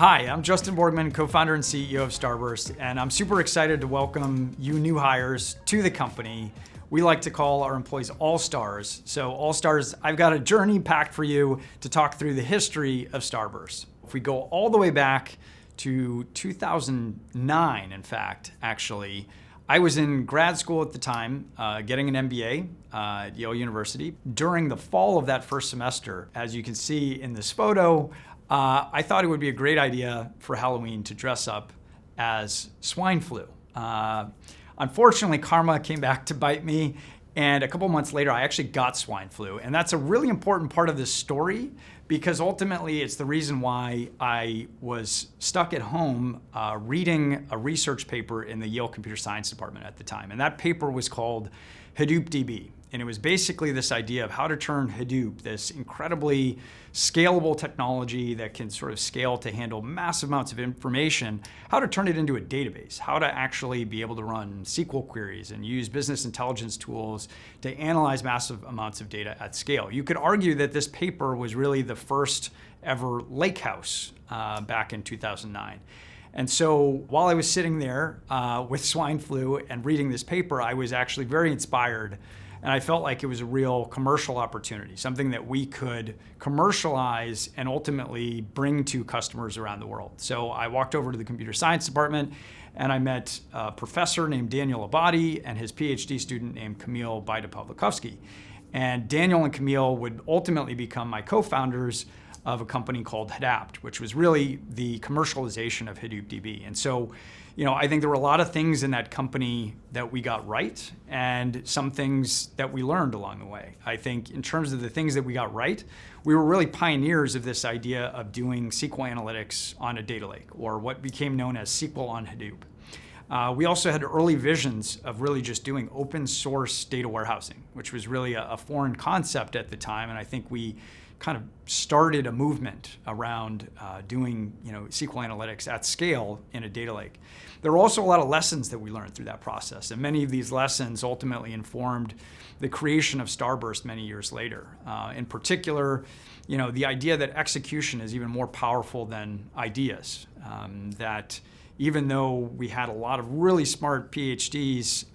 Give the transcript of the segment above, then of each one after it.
Hi, I'm Justin Borgman, co-founder and CEO of Starburst, and I'm super excited to welcome you new hires to the company. We like to call our employees All-Stars. So All-Stars, I've got a journey packed for you to talk through the history of Starburst. If we go all the way back to 2009, in fact, actually, I was in grad school at the time, getting an MBA at Yale University. During the fall of that first semester, as you can see in this photo, I thought it would be a great idea for Halloween to dress up as swine flu. Unfortunately, karma came back to bite me, and a couple months later, I actually got swine flu. And that's a really important part of this story because ultimately it's the reason why I was stuck at home reading a research paper in the Yale Computer Science department at the time. And that paper was called HadoopDB. And it was basically this idea of how to turn Hadoop, this incredibly scalable technology that can sort of scale to handle massive amounts of information, how to turn it into a database, how to actually be able to run SQL queries and use business intelligence tools to analyze massive amounts of data at scale. You could argue that this paper was really the first ever lakehouse back in 2009. And so while I was sitting there with swine flu and reading this paper, I was actually very inspired. And I felt like it was a real commercial opportunity, something that we could commercialize and ultimately bring to customers around the world. So I walked over to the computer science department and I met a professor named Daniel Abadi and his PhD student named Kamil Bajda-Pawlikowski. And Daniel and Kamil would ultimately become my co-founders of a company called Hadapt, which was really the commercialization of HadoopDB. And so, I think there were a lot of things in that company that we got right and some things that we learned along the way. I think in terms of the things that we got right, we were really pioneers of this idea of doing SQL analytics on a data lake, or what became known as SQL on Hadoop. We also had early visions of really just doing open source data warehousing, which was really a foreign concept at the time. And I think we kind of started a movement around doing SQL analytics at scale in a data lake. There were also a lot of lessons that we learned through that process, and many of these lessons ultimately informed the creation of Starburst many years later. In particular, the idea that execution is even more powerful than ideas, that even though we had a lot of really smart PhDs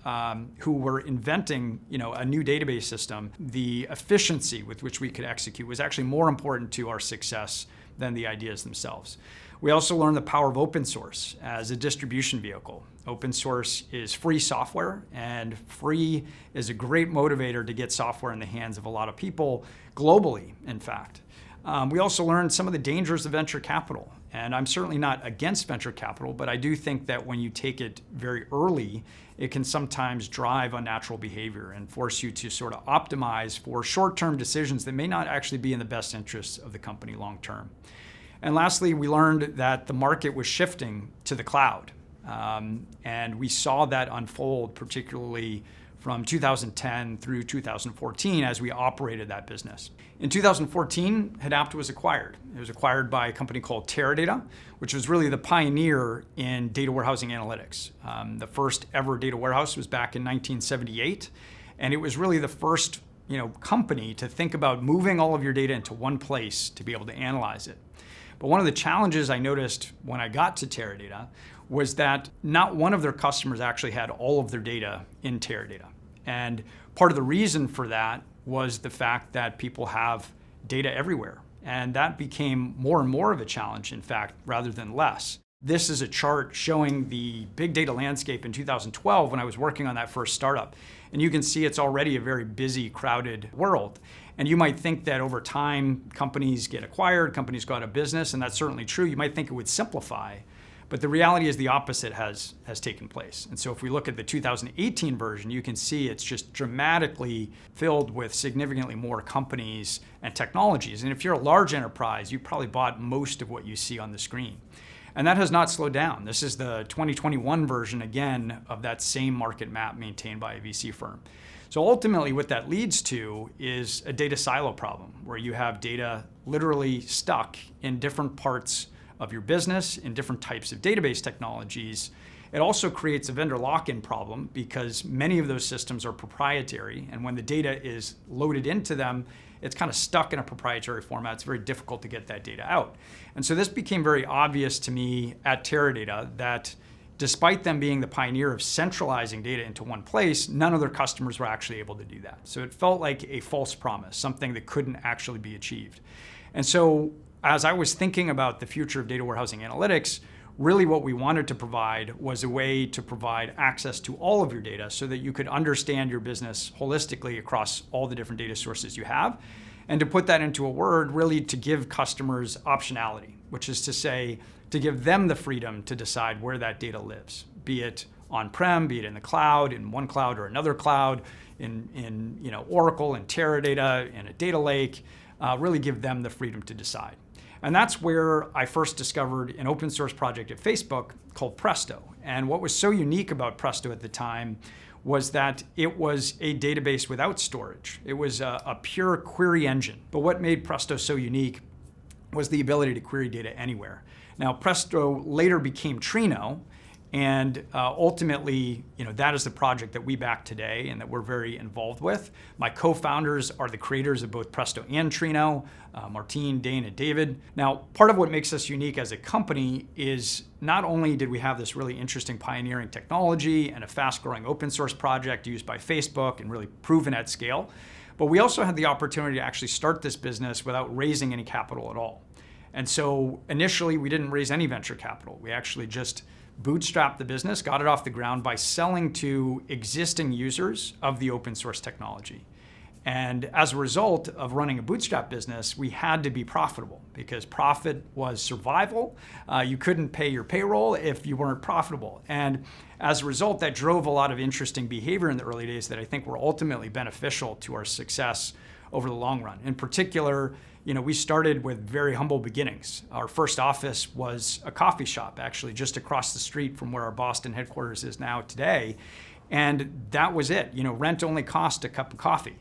who were inventing, a new database system, the efficiency with which we could execute was actually more important to our success than the ideas themselves. We also learned the power of open source as a distribution vehicle. Open source is free software, and free is a great motivator to get software in the hands of a lot of people globally, in fact. We also learned some of the dangers of venture capital. And I'm certainly not against venture capital, but I do think that when you take it very early, it can sometimes drive unnatural behavior and force you to sort of optimize for short-term decisions that may not actually be in the best interests of the company long-term. And lastly, we learned that the market was shifting to the cloud. And we saw that unfold, particularly from 2010 through 2014 as we operated that business. In 2014, Hadapt was acquired. It was acquired by a company called Teradata, which was really the pioneer in data warehousing analytics. The first ever data warehouse was back in 1978, and it was really the first company to think about moving all of your data into one place to be able to analyze it. But one of the challenges I noticed when I got to Teradata was that not one of their customers actually had all of their data in Teradata. And part of the reason for that was the fact that people have data everywhere. And that became more and more of a challenge, in fact, rather than less. This is a chart showing the big data landscape in 2012 when I was working on that first startup. And you can see it's already a very busy, crowded world. And you might think that over time, companies get acquired, companies go out of business, and that's certainly true. You might think it would simplify, but the reality is the opposite has taken place. And so if we look at the 2018 version, you can see it's just dramatically filled with significantly more companies and technologies. And if you're a large enterprise, you probably bought most of what you see on the screen. And that has not slowed down. This is the 2021 version, again, of that same market map maintained by a VC firm. So ultimately, what that leads to is a data silo problem, where you have data literally stuck in different parts of your business, in different types of database technologies. It also creates a vendor lock-in problem because many of those systems are proprietary, and when the data is loaded into them, it's kind of stuck in a proprietary format. It's very difficult to get that data out. And so this became very obvious to me at Teradata that despite them being the pioneer of centralizing data into one place, none of their customers were actually able to do that. So it felt like a false promise, something that couldn't actually be achieved. And so as I was thinking about the future of data warehousing analytics, really what we wanted to provide was a way to provide access to all of your data so that you could understand your business holistically across all the different data sources you have. And to put that into a word, really to give customers optionality, which is to say, to give them the freedom to decide where that data lives, be it on-prem, be it in the cloud, in one cloud or another cloud, in Oracle and Teradata, in a data lake, really give them the freedom to decide. And that's where I first discovered an open source project at Facebook called Presto. And what was so unique about Presto at the time was that it was a database without storage. It was a pure query engine. But what made Presto so unique was the ability to query data anywhere. Now, Presto later became Trino, and ultimately, that is the project that we back today and that we're very involved with. My co-founders are the creators of both Presto and Trino, Martine, Dane, and David. Now, part of what makes us unique as a company is not only did we have this really interesting pioneering technology and a fast-growing open source project used by Facebook and really proven at scale, but we also had the opportunity to actually start this business without raising any capital at all. And so initially, we didn't raise any venture capital. We actually just bootstrapped the business, got it off the ground by selling to existing users of the open source technology. And as a result of running a bootstrap business, we had to be profitable because profit was survival. You couldn't pay your payroll if you weren't profitable. And as a result, that drove a lot of interesting behavior in the early days that I think were ultimately beneficial to our success over the long run. In particular, we started with very humble beginnings. Our first office was a coffee shop, actually, just across the street from where our Boston headquarters is now today. And that was it. Rent only cost a cup of coffee.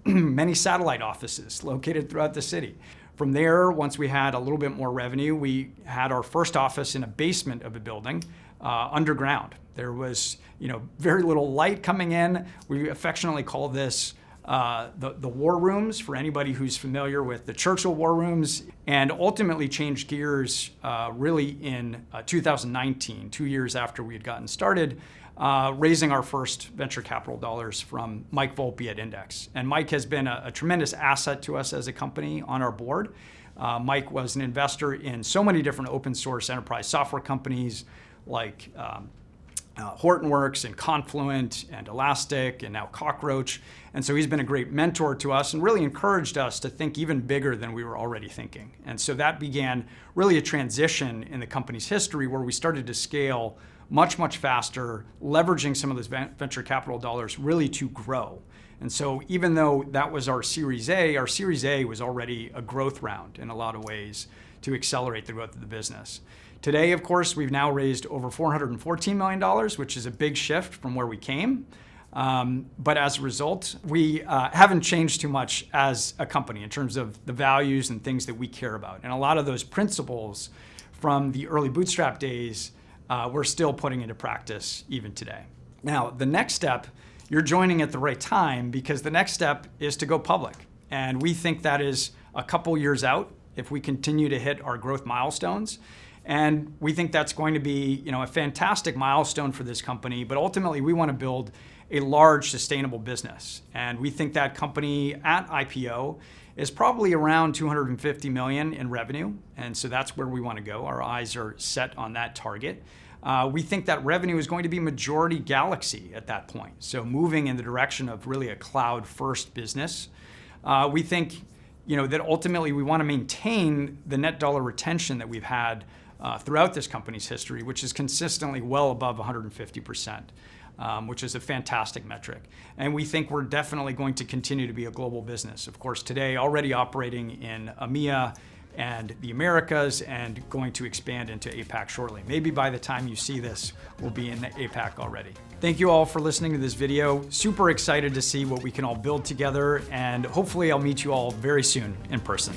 Many satellite offices located throughout the city. From there, once we had a little bit more revenue, we had our first office in a basement of a building, underground. There was, very little light coming in. We affectionately call this the war rooms, for anybody who's familiar with the Churchill war rooms, and ultimately changed gears really in 2019, 2 years after we had gotten started, raising our first venture capital dollars from Mike Volpe at Index. And Mike has been a tremendous asset to us as a company on our board. Mike was an investor in so many different open source enterprise software companies like Hortonworks and Confluent and Elastic and now Cockroach. And so he's been a great mentor to us and really encouraged us to think even bigger than we were already thinking. And so that began really a transition in the company's history where we started to scale much, much faster, leveraging some of those venture capital dollars really to grow. And so even though that was our Series A was already a growth round in a lot of ways to accelerate the growth of the business. Today, of course, we've now raised over $414 million, which is a big shift from where we came. But as a result, we haven't changed too much as a company in terms of the values and things that we care about. And a lot of those principles from the early bootstrap days, we're still putting into practice even today. Now, the next step, you're joining at the right time because the next step is to go public. And we think that is a couple years out if we continue to hit our growth milestones. And we think that's going to be, a fantastic milestone for this company, but ultimately we want to build a large sustainable business. And we think that company at IPO is probably around 250 million in revenue. And so that's where we want to go. Our eyes are set on that target. We think that revenue is going to be majority Galaxy at that point. So moving in the direction of really a cloud first business. We think, that ultimately we want to maintain the net dollar retention that we've had throughout this company's history, which is consistently well above 150%, which is a fantastic metric. And we think we're definitely going to continue to be a global business. Of course, today already operating in EMEA and the Americas and going to expand into APAC shortly. Maybe by the time you see this, we'll be in APAC already. Thank you all for listening to this video. Super excited to see what we can all build together, and hopefully I'll meet you all very soon in person.